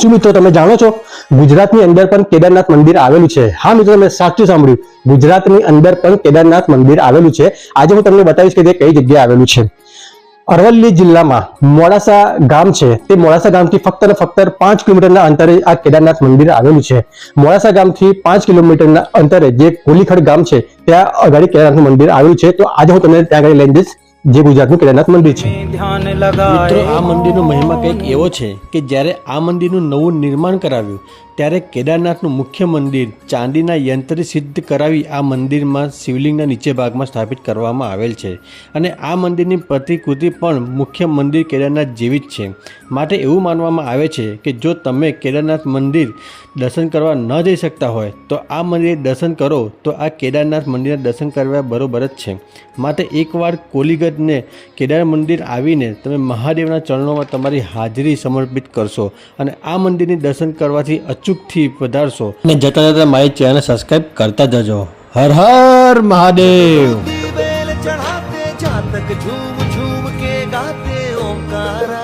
શું મિત્રો તમે જાણો છો ગુજરાતની અંદર પણ કેદારનાથ મંદિર આવેલું છે? હા મિત્રો, તમે સાચું સાંભળ્યું, ગુજરાતની અંદર પણ કેદારનાથ મંદિર આવેલું છે। આજે હું તમને બતાવીશ કે તે કઈ જગ્યાએ આવેલું છે। અરવલ્લી જિલ્લામાં મોડાસા ગામ છે, તે મોડાસા ગામથી ફક્ત ને ફક્ત 5 કિલોમીટરના અંતરે આ કેદારનાથ મંદિર આવેલું છે। મોડાસા ગામથી 5 કિલોમીટરના અંતરે જે કોલીખડ ગામ છે ત્યાં અગાડી કેદારનાથ મંદિર આવેલું છે। તો આજે હું તમને ત્યાં આગળ લઈને જઈશ, જે ગુજરાતનું કેદારનાથ મંદિર છે। મિત્રો, આ મંદિરનો મહિમા કંઈક એવો છે કે જ્યારે આ મંદિરનું નવું નિર્માણ કરાવ્યું ત્યારે કેદારનાથનું મુખ્ય મંદિર ચાંદીના યંત્રથી સિદ્ધ કરાવી આ મંદિરમાં શિવલિંગના નીચે ભાગમાં સ્થાપિત કરવામાં આવેલ છે અને આ મંદિરની પ્રતિકૃતિ પણ મુખ્ય મંદિર કેદારનાથ જેવી જ છે। માટે એવું માનવામાં આવે છે કે જો તમે કેદારનાથ મંદિર દર્શન કરવા ન જઈ શકતા હોય તો આ મંદિર દર્શન કરો તો આ કેદારનાથ મંદિરના દર્શન કરવા બરોબર જ છે। માટે એકવાર કોલીગઢને કેદાર મંદિર આવીને તમે મહાદેવના ચરણોમાં તમારી હાજરી સમર્પિત કરશો અને આ મંદિરની દર્શન કરવાથી અચૂકથી વધારશો અને જતા જતા મારી ચેનલ સબસ્ક્રાઈબ કરતા જજો। હર હર મહાદેવ। बेल चढ़ाते जातक झूम झूम के गाते ओंकारा।